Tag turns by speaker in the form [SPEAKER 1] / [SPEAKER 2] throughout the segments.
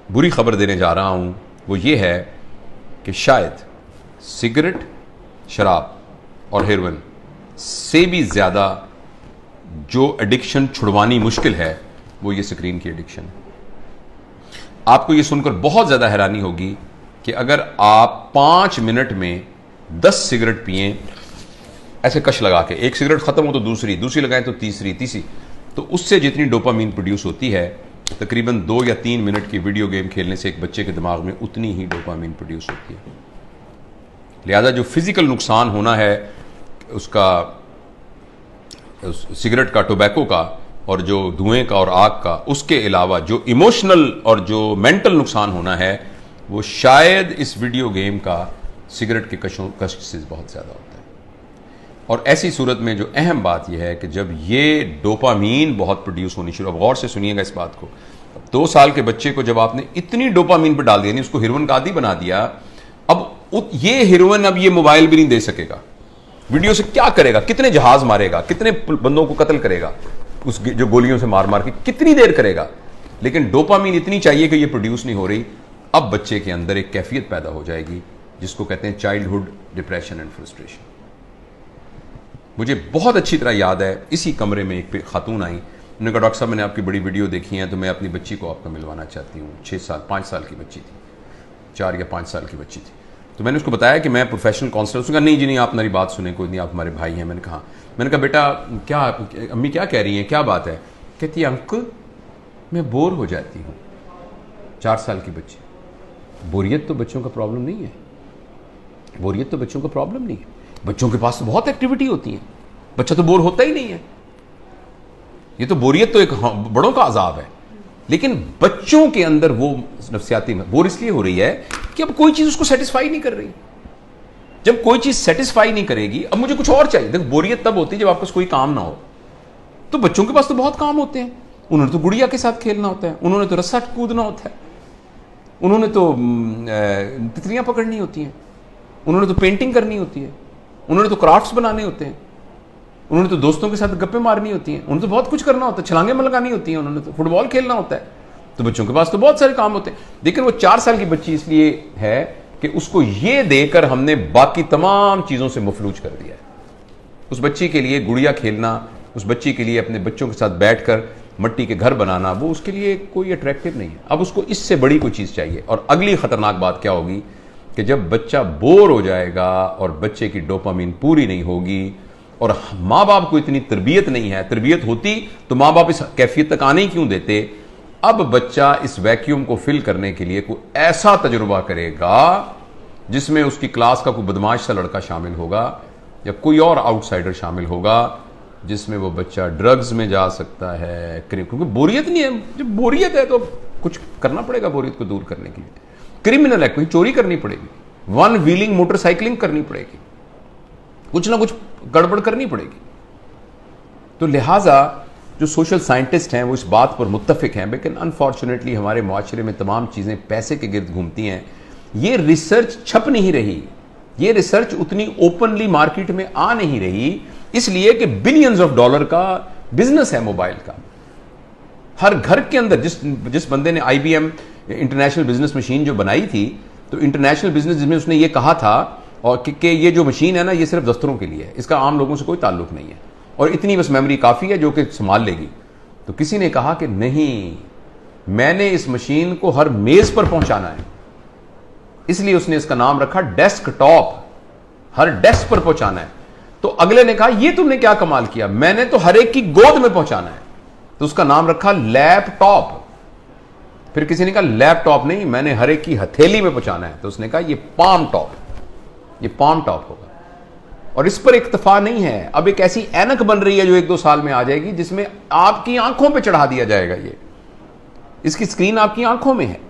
[SPEAKER 1] बुरी खबर देने जा रहा हूं वो ये है कि शायद सिगरेट, शराब और हेरोइन से भी ज़्यादा जो एडिक्शन छुड़वानी मुश्किल है वो ये स्क्रीन की एडिक्शन है। आपको ये सुनकर बहुत ज़्यादा हैरानी होगी कि अगर आप 5 मिनट में 10 सिगरेट पिए, ऐसे कश लगा के, एक सिगरेट खत्म हो तो दूसरी, दूसरी लगाएं तो तीसरी, तो उससे जितनी डोपामीन प्रोड्यूस होती है तकरीबन 2 या 3 मिनट की वीडियो गेम खेलने से एक बच्चे के दिमाग में उतनी ही डोपामीन प्रोड्यूस होती है। लिहाजा जो फिजिकल नुकसान होना है उसका, सिगरेट का, टोबैको का और जो धुएं का और आग का, उसके अलावा जो इमोशनल और जो मेंटल नुकसान होना है वो शायद इस वीडियो गेम का सिगरेट के कश से बहुत ज़्यादा होता है। और ऐसी सूरत में जो अहम बात यह है कि जब ये डोपामीन बहुत प्रोड्यूस होनी शुरू, अब गौर से सुनिएगा इस बात को, 2 साल के बच्चे को जब आपने इतनी डोपामीन पर डाल दिया, नहीं उसको हेरोइन का आदी बना दिया, अब ये हेरोइन अब ये मोबाइल भी नहीं दे सकेगा, वीडियो से क्या करेगा, कितने जहाज मारेगा, कितने बंदों को कत्ल करेगा उस जो गोलियों से मार मार के, कितनी देर करेगा, लेकिन डोपामीन इतनी चाहिए कि ये प्रोड्यूस नहीं हो रही। अब बच्चे के अंदर एक कैफियत पैदा हो जाएगी जिसको कहते हैं चाइल्डहुड डिप्रेशन एंड फ्रस्ट्रेशन। मुझे बहुत अच्छी तरह याद है, इसी कमरे में एक खातून आई, उन्होंने कहा डॉक्टर साहब मैंने आपकी बड़ी वीडियो देखी है तो मैं अपनी बच्ची को आपको मिलवाना चाहती हूँ। 5 साल की बच्ची थी, 4 या 5 साल की बच्ची थी। तो मैंने उसको बताया कि मैं प्रोफेशनल काउंसलर। उसने कहा नहीं जी नहीं, आप मेरी बात सुने, कोई नहीं, आप हमारे भाई हैं। मैंने कहा बेटा क्या, अम्मी क्या कह रही हैं, क्या बात है? कहती है अंकल मैं बोर हो जाती हूँ। 4 साल की बच्ची। बोरियत तो बच्चों का प्रॉब्लम नहीं है, बोरियत तो बच्चों का प्रॉब्लम नहीं है, बच्चों के पास तो बहुत एक्टिविटी होती है, बच्चा तो बोर होता ही नहीं है। ये तो बोरियत तो एक बड़ों का अजाब है, लेकिन बच्चों के अंदर वो नफ्सियाती बोर इसलिए हो रही है कि अब कोई चीज उसको सेटिस्फाई नहीं कर रही। जब कोई चीज सेटिस्फाई नहीं करेगी, अब मुझे कुछ और चाहिए। देखो बोरियत तब होती है जब आपके पास कोई काम ना हो। तो बच्चों के पास तो बहुत काम होते हैं, उन्होंने तो गुड़िया के साथ खेलना होता है, उन्होंने तो रस्सा कूदना होता है, उन्होंने तो तितलियां पकड़नी होती हैं, उन्होंने तो पेंटिंग करनी होती है, उन्होंने तो क्राफ्ट्स बनाने होते हैं, उन्होंने तो दोस्तों के साथ गप्पे मारनी होती हैं, उन्होंने तो बहुत कुछ करना होता है, छलांगे लगानी होती हैं, उन्होंने तो फुटबॉल खेलना होता है। तो बच्चों के पास तो बहुत सारे काम होते हैं। लेकिन वो 4 साल की बच्ची इसलिए है कि उसको ये देकर हमने बाकी तमाम चीजों से मफलूज कर दिया है। उस बच्ची के लिए गुड़िया खेलना, उस बच्ची के लिए अपने बच्चों के साथ बैठकर मट्टी के घर बनाना, वो उसके लिए कोई अट्रैक्टिव नहीं है। अब उसको इससे बड़ी कोई चीज चाहिए। और अगली खतरनाक बात क्या होगी कि जब बच्चा बोर हो जाएगा और बच्चे की डोपामीन पूरी नहीं होगी और माँ बाप को इतनी तरबियत नहीं है, तरबियत होती तो माँ बाप इस कैफियत तक आने ही क्यों देते। अब बच्चा इस वैक्यूम को फिल करने के लिए कोई ऐसा तजुर्बा करेगा जिसमें उसकी क्लास का कोई बदमाश सा लड़का शामिल होगा या कोई और आउटसाइडर शामिल होगा, जिसमें वो बच्चा ड्रग्स में जा सकता है, क्योंकि बोरियत नहीं है। जब बोरियत है तो कुछ करना पड़ेगा बोरियत को दूर करने के लिए। क्रिमिनल है, कोई चोरी करनी पड़ेगी, 1 व्हीलिंग मोटरसाइकिलिंग करनी पड़ेगी, कुछ ना कुछ गड़बड़ करनी पड़ेगी। तो लिहाजा जो सोशल साइंटिस्ट हैं वो इस बात पर मुत्तफिक हैं, लेकिन अनफॉर्चुनेटली हमारे माशरे में तमाम चीज़ें पैसे के गिर्द घूमती हैं। ये रिसर्च छप नहीं रही, ये रिसर्च उतनी ओपनली मार्केट में आ नहीं रही, इसलिए कि बिलियंस ऑफ डॉलर का बिजनेस है मोबाइल का। हर घर के अंदर जिस बंदे ने IBM इंटरनेशनल बिजनेस मशीन जो बनाई थी, तो इंटरनेशनल बिजनेस जिसमें उसने ये कहा था और कि ये जो मशीन है ना ये सिर्फ दफ्तरों के लिए है, इसका आम लोगों से कोई ताल्लुक नहीं है और इतनी बस मेमोरी काफ़ी है जो कि संभाल लेगी। तो किसी ने कहा कि नहीं, मैंने इस मशीन को हर मेज़ पर पहुंचाना है, इसलिए उसने इसका नाम रखा डेस्कटॉप, हर डेस्क पर पहुंचाना है। तो अगले ने कहा ये तुमने क्या कमाल किया, मैंने तो हर एक की गोद में पहुंचाना है, तो उसका नाम रखा लैपटॉप। फिर किसी ने कहा लैपटॉप नहीं, मैंने हर एक की हथेली में पहुंचाना है, तो उसने कहा ये पाम टॉप, ये पाम टॉप होगा। और इस पर इक्तफा नहीं है, अब एक ऐसी ऐनक बन रही है जो 1-2 साल में आ जाएगी जिसमें आपकी आंखों पे चढ़ा दिया जाएगा। ये इसकी स्क्रीन आपकी आंखों में है,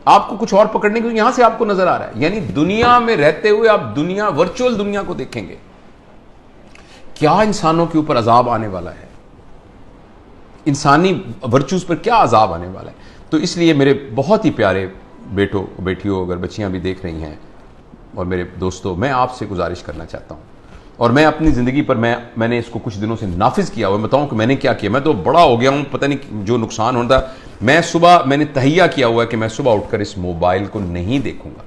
[SPEAKER 1] आपको कुछ और पकड़ने के लिए यहां से आपको नजर आ रहा है। यानी दुनिया में रहते हुए आप दुनिया, वर्चुअल दुनिया को देखेंगे। क्या इंसानों के ऊपर अजाब आने वाला है, इंसानी वर्चूज पर क्या अजाब आने वाला है। तो इसलिए मेरे बहुत ही प्यारे बेटों बेटियों, अगर बच्चियां भी देख रही हैं और मेरे दोस्तों, मैं आपसे गुजारिश करना चाहता हूं और मैं अपनी ज़िंदगी पर मैंने इसको कुछ दिनों से नाफिज किया हुआ। बताऊं कि मैंने क्या किया, मैं तो बड़ा हो गया हूं, पता नहीं जो नुकसान होता। मैंने तहैया किया हुआ है कि मैं सुबह उठकर इस मोबाइल को नहीं देखूंगा।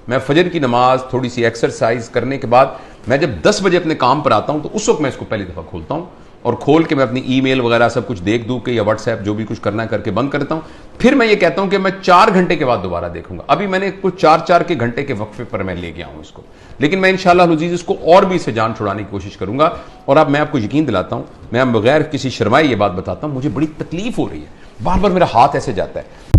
[SPEAKER 1] मैं फजर की नमाज, थोड़ी सी एक्सरसाइज करने के बाद मैं जब 10 बजे अपने काम पर आता हूं तो उस वक्त मैं इसको पहली दफ़ा खोलता हूं और खोल के मैं अपनी ईमेल वगैरह सब कुछ देख दूं कि या व्हाट्सएप जो भी कुछ करना है करके बंद करता हूं। फिर मैं ये कहता हूं कि मैं 4 घंटे के बाद दोबारा देखूंगा। अभी मैंने कुछ 4-4 के घंटे के वक्फे पर मैं ले गया हूं इसको, लेकिन मैं इंशाअल्लाह अज़ीज़ इसको और भी इसे जान छुड़ाने की कोशिश करूंगा। और अब मैं आपको यकीन दिलाता हूं, मैं बगैर किसी शर्माए ये बात बताता हूं, मुझे बड़ी तकलीफ हो रही है, बार बार मेरा हाथ ऐसे जाता है।